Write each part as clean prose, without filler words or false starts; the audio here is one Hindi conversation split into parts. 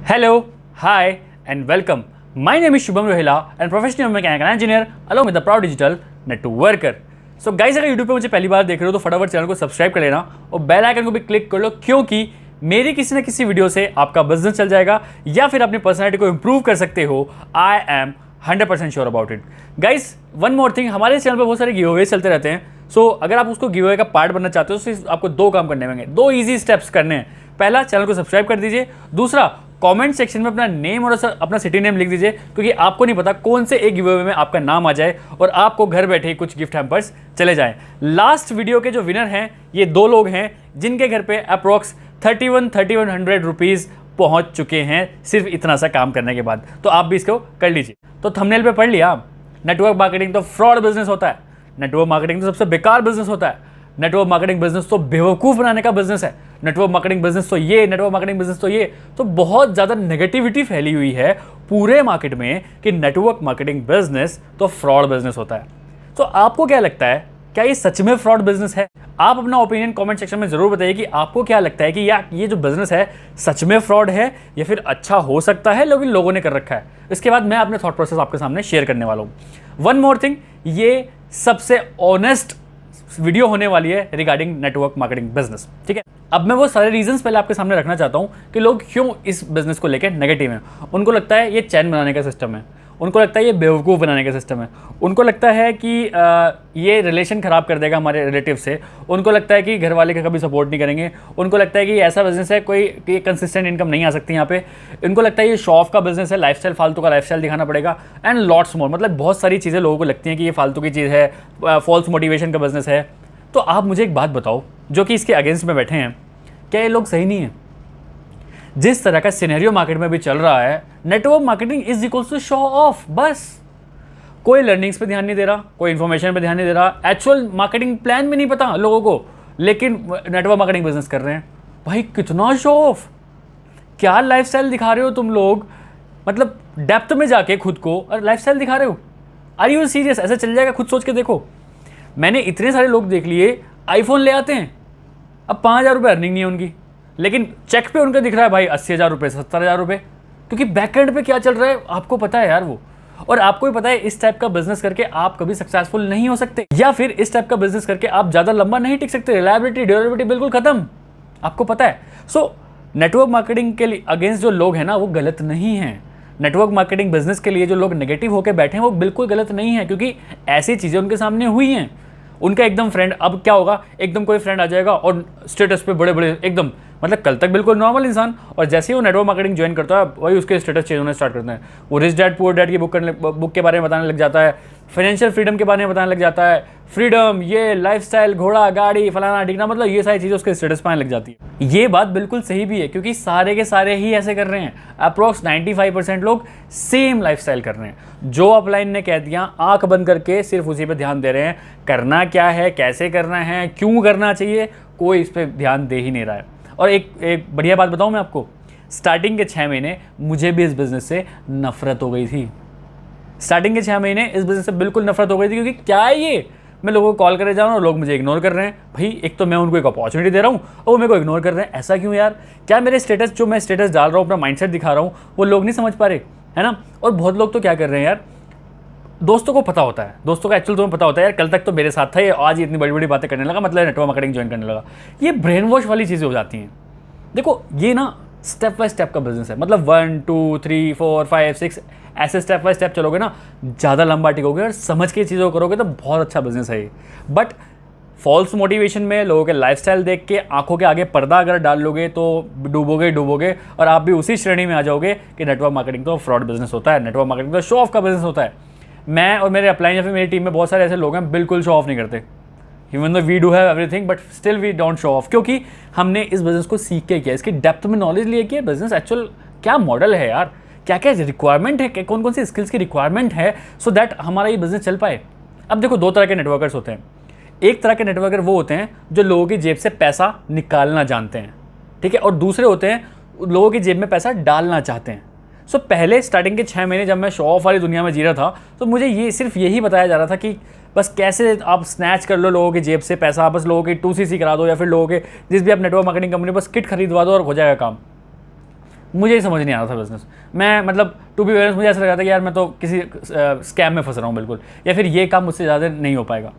Hello, hi, and welcome. My name is Shubham Rohila and professional mechanical engineer along with the proud digital networker. So guys, अगर YouTube पे मुझे पहली बार देख रहे हो तो फटाफट चैनल को सब्सक्राइब कर लेना और बेल आइकन को भी क्लिक कर लो, क्योंकि मेरी किसी न किसी वीडियो से आपका बिजनेस चल जाएगा या फिर अपनी पर्सनैलिटी को इंप्रूव कर सकते हो। I am 100% sure about it. Guys, one more thing, हमारे चैनल पर बहुत सारे गिव अवेज चलते रहते हैं। सो अगर आप उसको गिव अवे का पार्ट बनना चाहते हो तो आपको दो काम करने होंगे, दो ईजी स्टेप्स करने हैं। पहला, चैनल को सब्सक्राइब कर दीजिए। दूसरा, कमेंट सेक्शन में अपना नेम और अपना सिटी नेम लिख दीजिए, क्योंकि आपको नहीं पता कौन से एक गिव अवे में आपका नाम आ जाए और आपको घर बैठे कुछ गिफ्ट हैम्पर्स चले जाएं। लास्ट वीडियो के जो विनर हैं ये दो लोग हैं जिनके घर पे अप्रॉक्स 3100 रुपीज़ पहुंच चुके हैं सिर्फ इतना सा काम करने के बाद। तो आप भी इसको कर लीजिए। तो थंबनेल पे पढ़ लिया, नेटवर्क मार्केटिंग तो फ्रॉड बिजनेस होता है, नेटवर्क मार्केटिंग तो सबसे बेकार बिजनेस होता है, नेटवर्क मार्केटिंग बिजनेस तो बेवकूफ़ बनाने का बिजनेस है, नेटवर्क मार्केटिंग बिजनेस तो ये, नेटवर्क मार्केटिंग बिजनेस तो ये। तो बहुत ज़्यादा नेगेटिविटी फैली हुई है पूरे मार्केट में कि नेटवर्क मार्केटिंग बिजनेस तो फ्रॉड बिजनेस होता है। तो आपको क्या लगता है, क्या ये सच में फ्रॉड बिजनेस है? आप अपना ओपिनियन कमेंट सेक्शन में जरूर बताइए कि आपको क्या लगता है कि यार ये जो बिजनेस है सच में फ्रॉड है या फिर अच्छा हो सकता है लेकिन लोगों ने कर रखा है। इसके बाद मैं अपने थॉट प्रोसेस आपके सामने शेयर करने वाला हूँ। वन मोर थिंग, ये सबसे ऑनेस्ट वीडियो होने वाली है रिगार्डिंग नेटवर्क मार्केटिंग बिजनेस, ठीक है। अब मैं वो सारे रीजंस पहले आपके सामने रखना चाहता हूँ कि लोग क्यों इस बिजनेस को लेकर नेगेटिव हैं। उनको लगता है ये चैन बनाने का सिस्टम है, उनको लगता है ये बेवकूफ़ बनाने का सिस्टम है, उनको लगता है कि ये रिलेशन ख़राब कर देगा हमारे रिलेटिव से, उनको लगता है कि घर वाले का कभी सपोर्ट नहीं करेंगे, उनको लगता है कि ऐसा बिजनेस है कोई कंसिस्टेंट इनकम नहीं आ सकती यहाँ पे, उनको लगता है ये शो ऑफ का बिजनेस है, लाइफस्टाइल फालतू का लाइफस्टाइल दिखाना पड़ेगा, एंड लॉट्स मोर। मतलब बहुत सारी चीज़ें लोगों को लगती हैं कि ये फालतू की चीज़ है, फॉल्स मोटिवेशन का बिजनेस है। तो आप मुझे एक बात बताओ, जो कि इसके अगेंस्ट में बैठे हैं, क्या ये लोग सही नहीं है? जिस तरह का सिनेरियो मार्केट में भी चल रहा है, network marketing is equals to show off. बस कोई लर्निंग्स पे ध्यान नहीं दे रहा, कोई इन्फॉर्मेशन पे ध्यान नहीं दे रहा, एक्चुअल मार्केटिंग प्लान भी नहीं पता लोगों को, लेकिन नेटवर्क मार्केटिंग बिजनेस कर रहे हैं। भाई कितना शो ऑफ, क्या लाइफस्टाइल दिखा रहे हो तुम लोग? मतलब डेप्थ में जाके खुद को और लाइफस्टाइल दिखा रहे हो। Are you serious? ऐसा चल जाएगा? खुद सोच के देखो। मैंने इतने सारे लोग देख लिए आईफोन ले आते हैं, अब 5000 रुपये अर्निंग नहीं है उनकी, लेकिन चेक पे उनका दिख रहा है भाई 80,000 रुपये, 70,000 रुपये, क्योंकि बैकएंड पे क्या चल रहा है आपको पता है यार वो। और आपको भी पता है इस टाइप का बिजनेस करके आप कभी सक्सेसफुल नहीं हो सकते, या फिर इस टाइप का बिजनेस करके आप ज़्यादा लंबा नहीं टिक सकते। रिलायबिलिटी, ड्यूरेबिलिटी बिल्कुल खत्म, आपको पता है। सो नेटवर्क मार्केटिंग के लिए अगेंस्ट जो लोग हैं ना, वो गलत नहीं हैं। नेटवर्क मार्केटिंग बिजनेस के लिए जो लोग नेगेटिव होकर बैठे हैं वो बिल्कुल गलत नहीं है, क्योंकि ऐसी चीज़ें उनके सामने हुई हैं। उनका एकदम फ्रेंड, अब क्या होगा, एकदम कोई फ्रेंड आ जाएगा और स्टेटस पे बड़े बड़े एकदम, मतलब कल तक बिल्कुल नॉर्मल इंसान, और जैसे ही वो नेटवर्क मार्केटिंग ज्वाइन करता है वही उसके स्टेटस चेंज होने स्टार्ट करते हैं। वो रिच डैड पुअर डैड की बुक के बारे में बताने लग जाता है, फाइनेंशियल फ्रीडम के बारे में बताने लग जाता है, फ्रीडम, ये लाइफस्टाइल, घोड़ा गाड़ी फलाना ढिकना, मतलब ये सारी चीज़ें उसके स्टेटस पर आने लग जाती है। ये बात बिल्कुल सही भी है, क्योंकि सारे के सारे ही ऐसे कर रहे हैं। अप्रॉक्स 95% लोग सेम लाइफस्टाइल कर रहे हैं। जो अपलाइन ने कह दिया, आंख बंद करके सिर्फ उसी पे ध्यान दे रहे हैं। करना क्या है, कैसे करना है, क्यों करना चाहिए, कोई इस पर ध्यान दे ही नहीं रहा है। और एक बढ़िया बात बताऊं मैं आपको, स्टार्टिंग के 6 महीने मुझे भी इस बिज़नेस से नफरत हो गई थी। स्टार्टिंग के 6 महीने इस बिज़नेस से बिल्कुल नफरत हो गई थी, क्योंकि क्या है ये, मैं लोगों को कॉल करे जा रहा हूँ और लोग मुझे इग्नोर कर रहे हैं। भाई एक तो मैं उनको एक अपॉर्चुनिटी दे रहा हूँ और वो मेरे को इग्नोर कर रहे हैं, ऐसा क्यों यार? क्या मेरे स्टेटस, जो मैं स्टेटस डाल रहा हूँ, अपना माइंडसेट दिखा रहा हूँ, वो लोग नहीं समझ पा रहे, है ना? और बहुत लोग तो क्या कर रहे हैं यार, दोस्तों को पता होता है, दोस्तों का एक्चुअल तुम्हें पता होता है यार, कल तक तो मेरे साथ था ये, आज ये इतनी बड़ी बड़ी बातें करने लगा, मतलब नेटवर्क मार्केटिंग ज्वाइन करने लगा। ये ब्रेन वॉश वाली चीज़ें हो जाती हैं। देखो ये ना स्टेप बाय स्टेप का बिजनेस है, मतलब 1 2 3 4 5 6 ऐसे स्टेप बाय स्टेप चलोगे ना, ज़्यादा लंबा टिकोगे और समझ के चीज़ों को करोगे तो बहुत अच्छा बिजनेस है ये। बट फॉल्स मोटिवेशन में लोगों के लाइफस्टाइल देख के आंखों के आगे पर्दा अगर डाल लोगे तो डूबोगे और आप भी उसी श्रेणी में आ जाओगे कि नेटवर्क मार्केटिंग तो फ्रॉड बिजनेस होता है, नेटवर्क मार्केटिंग तो शो ऑफ का बिजनेस होता है। मैं और मेरे अपलाइन या फिर मेरी टीम में बहुत सारे ऐसे लोग हैं बिल्कुल शो ऑफ नहीं करते। Even though we do have everything but still we don't show off, क्योंकि हमने इस बिजनेस को सीख के किया, इसकी डेप्थ में नॉलेज लिए कि बिजनेस एक्चुअल क्या मॉडल है यार, क्या क्या रिक्वायरमेंट है, कौन कौन सी स्किल्स की रिक्वायरमेंट है, सो दैट हमारा ये बिजनेस चल पाए। अब देखो, दो तरह के नेटवर्कर्स होते हैं। एक तरह के नेटवर्कर वो होते हैं जो लोगों की जेब से पैसा निकालना जानते हैं, ठीक है, और दूसरे होते हैं लोगों की जेब में पैसा डालना चाहते हैं। सो पहले स्टार्टिंग के 6 महीने जब मैं शो ऑफ वाली दुनिया में जी रहा था, तो मुझे ये सिर्फ यही बताया जा रहा था कि बस कैसे आप स्नैच कर लो लोगों की जेब से पैसा, बस लोगों की 2CC करा दो, या फिर लोगों के जिस भी आप नेटवर्क मार्केटिंग कंपनी बस किट खरीदवा दो और हो जाएगा काम। मुझे ही समझ नहीं आ रहा था बिज़नेस। मैं मतलब टू बी वेरियस मुझे ऐसा लग रहा था कि यार मैं तो किसी स्कैम में फंस रहा हूँ बिल्कुल, या फिर ये काम मुझसे ज़्यादा नहीं हो पाएगा।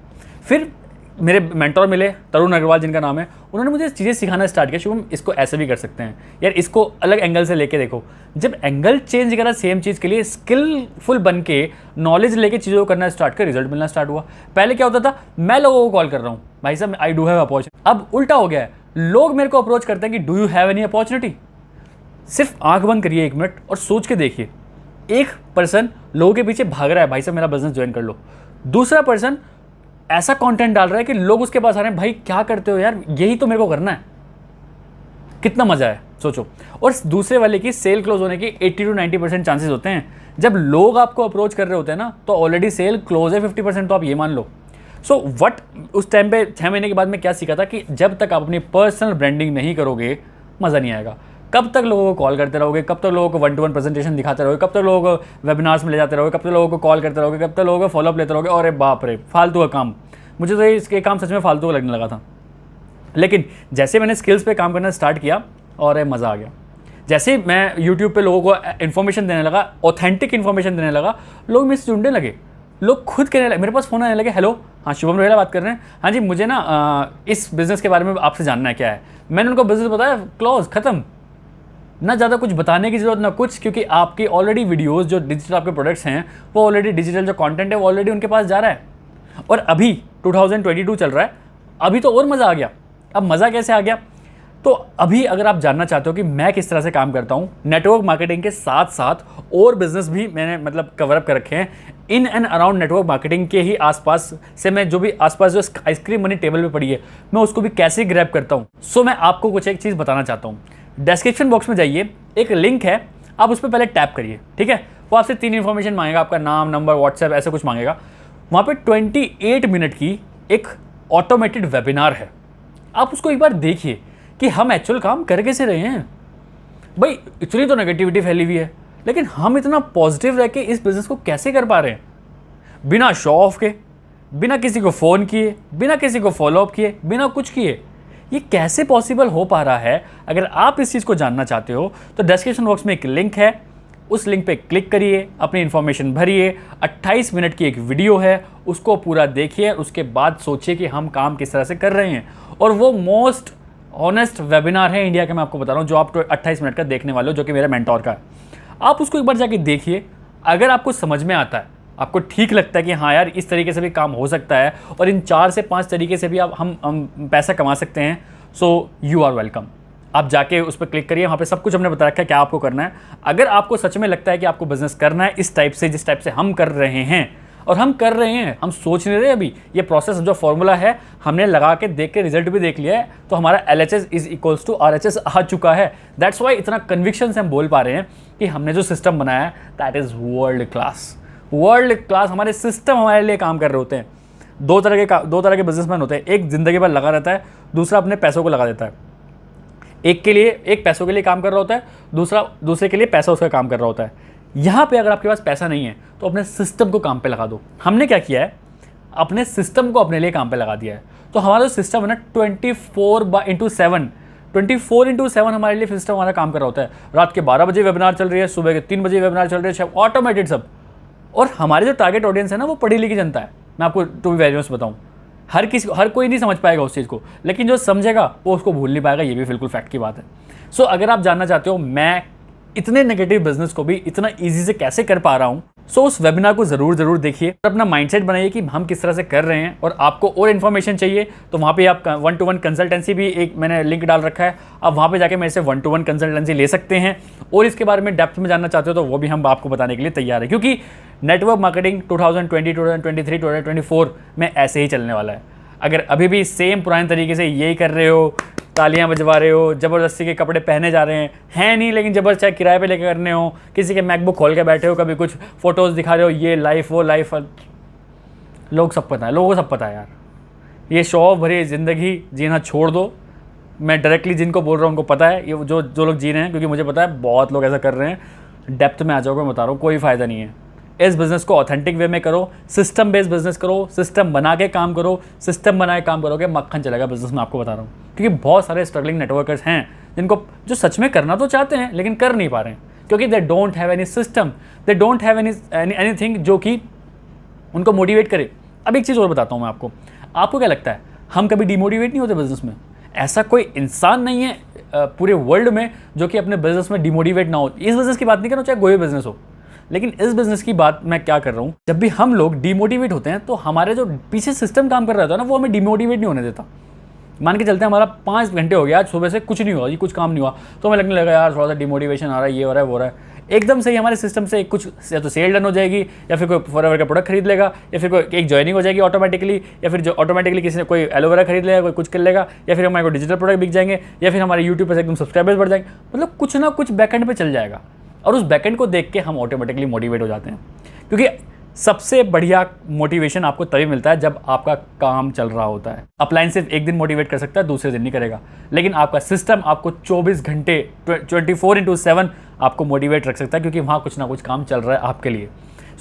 फिर मेरे मेंटोर मिले, तरुण अग्रवाल जिनका नाम है, उन्होंने मुझे चीज़ें सिखाना स्टार्ट किया। शुभम इसको ऐसे भी कर सकते हैं यार, इसको अलग एंगल से लेके देखो। जब एंगल चेंज करा सेम चीज़ के लिए, स्किलफुल बन के नॉलेज लेके चीज़ों को करना स्टार्ट कर, रिजल्ट मिलना स्टार्ट हुआ। पहले क्या होता था, मैं लोगों को कॉल कर रहा हूँ, भाई साहब आई डू हैव अपॉर्चुनिटी। अब उल्टा हो गया है, लोग मेरे को अप्रोच करते हैं कि do you have any opportunity. सिर्फ आंख बंद करिए 1 मिनट और सोच के देखिए, एक पर्सन लोगों के पीछे भाग रहा है, भाई साहब मेरा बिजनेस ज्वाइन कर लो। दूसरा पर्सन ऐसा कंटेंट डाल रहा है कि लोग उसके पास आ रहे हैं, भाई क्या करते हो यार, यही तो मेरे को करना है। कितना मजा है सोचो। और दूसरे वाले की सेल क्लोज होने की 80 to 90% चांसेस होते हैं। जब लोग आपको अप्रोच कर रहे होते हैं ना, तो ऑलरेडी सेल क्लोज है 50%, तो आप ये मान लो। सो वट उस टाइम पे 6 महीने के बाद मैं क्या सीखा था कि जब तक आप अपनी पर्सनल ब्रांडिंग नहीं करोगे, मज़ा नहीं आएगा। कब तक लोगों को कॉल करते रहोगे, कब तक लोगों को 1-to-1 प्रेजेंटेशन दिखाते रहोगे, कब तक लोगों को वेबिनार्स में ले जाते रहोगे, कब तक लोगों को कॉल करते रहोगे, कब तक लोगों को फॉलोअप लेते रहोगे। और बाप रे, फालतू का काम। मुझे तो इसके काम सच में फालतू का लगने लगा था। लेकिन जैसे मैंने स्किल्स पे काम करना स्टार्ट किया और मज़ा आ गया। जैसे मैं यूट्यूब पे लोगों को इन्फॉर्मेशन देने लगा, ऑथेंटिक इन्फॉर्मेशन देने लगा, लोग मुझसे जुड़ने लगे। लोग खुद कहने लगे, मेरे पास फ़ोन आने लगे, हेलो हाँ शुभम रोहिला बात कर रहे हैं, हाँ जी मुझे ना इस बिज़नेस के बारे में आपसे जानना है क्या है। मैंने उनको बिज़नेस बताया, क्लोज, ख़त्म। ना ज़्यादा कुछ बताने की ज़रूरत ना कुछ, क्योंकि आपकी ऑलरेडी वीडियोज़ जो डिजिटल आपके प्रोडक्ट्स हैं, वो ऑलरेडी डिजिटल जो कॉन्टेंट है वो ऑलरेडी उनके पास जा रहा है। और अभी 2022 चल रहा है, अभी तो और मज़ा आ गया। अब मज़ा कैसे आ गया, तो अभी अगर आप जानना चाहते हो कि मैं किस तरह से काम करता हूँ, नेटवर्क मार्केटिंग के साथ साथ और बिजनेस भी मैंने मतलब कवर अप कर रखे हैं। In and around network marketing के ही आसपास से मैं जो भी आसपास जो आइसक्रीम मनी टेबल पे पड़ी है, मैं उसको भी कैसे ग्रैब करता हूँ। सो मैं आपको कुछ एक चीज़ बताना चाहता हूँ। डिस्क्रिप्शन बॉक्स में जाइए, एक लिंक है, आप उस पर पहले टैप करिए, ठीक है। वो आपसे 3 इन्फॉर्मेशन मांगेगा, आपका नाम, नंबर, व्हाट्सएप, ऐसे कुछ मांगेगा। वहाँ पे 28 मिनट की एक ऑटोमेटेड वेबिनार है, आप उसको एक बार देखिए कि हम एक्चुअल काम कर कैसे रहे हैं। भाई इतनी तो नेगेटिविटी फैली हुई है, लेकिन हम इतना पॉजिटिव रह के इस बिज़नेस को कैसे कर पा रहे हैं, बिना शो ऑफ के, बिना किसी को फ़ोन किए, बिना किसी को फॉलोअप किए, बिना कुछ किए। ये कैसे पॉसिबल हो पा रहा है? अगर आप इस चीज़ को जानना चाहते हो तो डिस्क्रिप्शन बॉक्स में एक लिंक है, उस लिंक पे क्लिक करिए, अपनी इन्फॉर्मेशन भरिए। 28 मिनट की एक वीडियो है, उसको पूरा देखिए, उसके बाद सोचिए कि हम काम किस तरह से कर रहे हैं। और वो मोस्ट ऑनेस्ट वेबिनार है इंडिया का, मैं आपको बता रहा हूँ, जो आप 28 मिनट का देखने वाले हो, जो कि मेरे मेंटोर का है। आप उसको एक बार जाके देखिए। अगर आपको समझ में आता है, आपको ठीक लगता है कि हाँ यार इस तरीके से भी काम हो सकता है और इन 4 से 5 तरीके से भी आप हम पैसा कमा सकते हैं, सो यू आर वेलकम। आप जाके उस पर क्लिक करिए, वहाँ पे सब कुछ हमने बता रखा है क्या आपको करना है। अगर आपको सच में लगता है कि आपको बिजनेस करना है इस टाइप से, जिस टाइप से हम कर रहे हैं, और हम कर रहे हैं, हम सोच नहीं रहे अभी, ये प्रोसेस जो फॉर्मूला है हमने लगा के देख के रिजल्ट भी देख लिया है, तो हमारा LHS is equals to RHS आ चुका है। दैट्स वाई इतना कन्विक्शन से हम बोल पा रहे हैं कि हमने जो सिस्टम बनाया है that is world class. World class हमारे सिस्टम हमारे लिए काम कर रहे होते हैं। दो तरह के बिजनेसमैन होते हैं, एक ज़िंदगी भर लगा रहता है, दूसरा अपने पैसों को लगा देता है। एक पैसों के लिए काम कर रहा होता है, दूसरे के लिए पैसा उसका काम कर रहा होता है। यहाँ पे अगर आपके पास पैसा नहीं है तो अपने सिस्टम को काम पे लगा दो। हमने क्या किया है, अपने सिस्टम को अपने लिए काम पे लगा दिया है। तो हमारा जो सिस्टम है ना 24/7 हमारे लिए सिस्टम हमारा काम कर रहा होता है। रात के 12 बजे वेबिनार चल रही है, सुबह के 3 बजे वेबिनार चल रही है, ऑटोमेटेड सब। और हमारे जो टारगेट ऑडियंस है ना वो पढ़ी लिखी जनता है। मैं आपको टू बी वेरी ऑनेस्ट बताऊँ, हर कोई नहीं समझ पाएगा उस चीज़ को, लेकिन जो समझेगा वो उसको भूल नहीं पाएगा, ये भी बिल्कुल फैक्ट की बात है। सो अगर आप जानना चाहते हो मैं इतने नेगेटिव बिजनेस को भी इतना इजी से कैसे कर पा रहा हूँ, सो उस वेबिनार को ज़रूर देखिए, अपना माइंडसेट बनाइए कि हम किस तरह से कर रहे हैं। और आपको और इन्फॉर्मेशन चाहिए तो वहाँ पे आप 1-to-1 कंसल्टेंसी भी एक मैंने लिंक डाल रखा है, आप वहाँ पे जाके मेरे से 1-to-1 कंसल्टेंसी ले सकते हैं। और इसके बारे में डेप्थ में जानना चाहते हो तो वो भी हम आपको बताने के लिए तैयार है, क्योंकि नेटवर्क मार्केटिंग 2020, 2023, 2024 में ऐसे ही चलने वाला है। अगर अभी भी सेम पुराने तरीके से यही कर रहे हो, तालियां बजवा रहे हो, ज़बरदस्ती के कपड़े पहने जा रहे हैं नहीं, लेकिन ज़बरदस्त चाहे किराए पे लेकर करने हो, किसी के मैकबुक खोल के बैठे हो, कभी कुछ फ़ोटोज़ दिखा रहे हो, ये लाइफ वो लाइफ, लोगों को सब पता है यार। ये शो ऑफ भरी ज़िंदगी जीना छोड़ दो। मैं डायरेक्टली जिनको बोल रहा हूँ उनको पता है, ये जो लोग जी रहे हैं, क्योंकि मुझे पता है बहुत लोग ऐसा कर रहे हैं। डेप्थ में आ जाओगे, मैं बता रहा हूँ, कोई फ़ायदा नहीं है। इस बिज़नेस को ऑथेंटिक वे में करो, सिस्टम बेस्ड बिजनेस करो, सिस्टम बना के काम करो। सिस्टम बना के काम करोगे मक्खन चलेगा बिजनेस में, आपको बता रहा हूँ। क्योंकि बहुत सारे स्ट्रगलिंग नेटवर्कर्स हैं जिनको जो सच में करना तो चाहते हैं लेकिन कर नहीं पा रहे हैं, क्योंकि they don't have any system, they don't have anything जो कि उनको मोटिवेट करे। अब एक चीज़ और बताता हूँ मैं आपको क्या लगता है, हम कभी डिमोटिवेट नहीं होते बिजनेस में? ऐसा कोई इंसान नहीं है पूरे वर्ल्ड में जो कि अपने बिजनेस में डिमोटिवेट ना हो। इस बिजनेस की बात नहीं कर रहा हूँ, चाहे कोई बिजनेस हो, लेकिन इस बिजनेस की बात मैं क्या कर रहा हूँ, जब भी हम लोग डिमोटिवेट होते हैं तो हमारे जो पीछे सिस्टम काम कर रहा था ना, वो हमें डिमोटिवेट नहीं होने देता। मान के चलते हैं हमारा 5 घंटे हो गया, आज सुबह से कुछ नहीं हुआ, कुछ काम नहीं हुआ, तो हमें लगने लगा यार थोड़ा सा डिमोटिवेशन आ रहा है, ये हो रहा है, वो हो रहा है। एकदम से ही हमारे सिस्टम से कुछ या तो सेल डन हो जाएगी, या फिर कोई फॉरएवर का प्रोडक्ट खरीद लेगा, या फिर कोई एक ज्वाइनिंग हो जाएगी ऑटोमेटिकली, या फिर जो ऑटोमेटिकली किसी ने कोई एलोवेरा खरीद लेगा, कोई कुछ कर लेगा, या फिर हमारे को डिजिटल प्रोडक्ट बिक जाएंगे, या फिर हमारे यूट्यूब पर एकदम सब्सक्राइबर्स बढ़ जाएंगे। मतलब कुछ ना कुछ बैकएंड पे चल जाएगा, और उस बैकएंड को देख के हम ऑटोमेटिकली मोटिवेट हो जाते हैं। क्योंकि सबसे बढ़िया मोटिवेशन आपको तभी मिलता है जब आपका काम चल रहा होता है। अपलाइन सिर्फ एक दिन मोटिवेट कर सकता है, दूसरे दिन नहीं करेगा, लेकिन आपका सिस्टम आपको 24 घंटे 24/7 आपको मोटिवेट रख सकता है, क्योंकि वहाँ कुछ ना कुछ काम चल रहा है आपके लिए।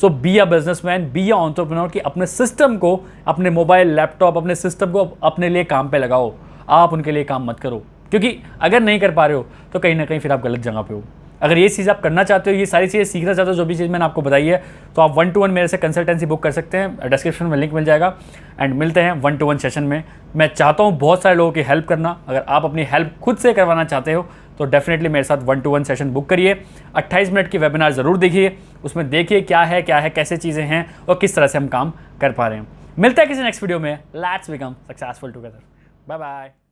So be a businessman, be a entrepreneur कि अपने सिस्टम को, अपने मोबाइल लैपटॉप, अपने सिस्टम को अपने लिए काम पे लगाओ। आप उनके लिए काम मत करो, क्योंकि अगर नहीं कर पा रहे हो तो कहीं ना कहीं फिर आप गलत जगह पे हो। अगर ये चीज़ आप करना चाहते हो, ये सारी चीज़ें सीखना चाहते हो, जो भी चीज़ मैंने आपको बताई है, तो आप 1-to-1 मेरे से कंसल्टेंसी बुक कर सकते हैं। डिस्क्रिप्शन में लिंक मिल जाएगा, एंड मिलते हैं 1-to-1 सेशन में। मैं चाहता हूँ बहुत सारे लोगों की हेल्प करना। अगर आप अपनी हेल्प खुद से करवाना चाहते हो तो डेफिनेटली मेरे साथ 1-to-1 सेशन बुक करिए। 28 मिनट की वेबिनार ज़रूर देखिए, उसमें देखिए क्या है कैसे चीज़ें हैं और किस तरह से हम काम कर पा रहे हैं। मिलता है किसी नेक्स्ट वीडियो में। Let's become successful together. Bye bye.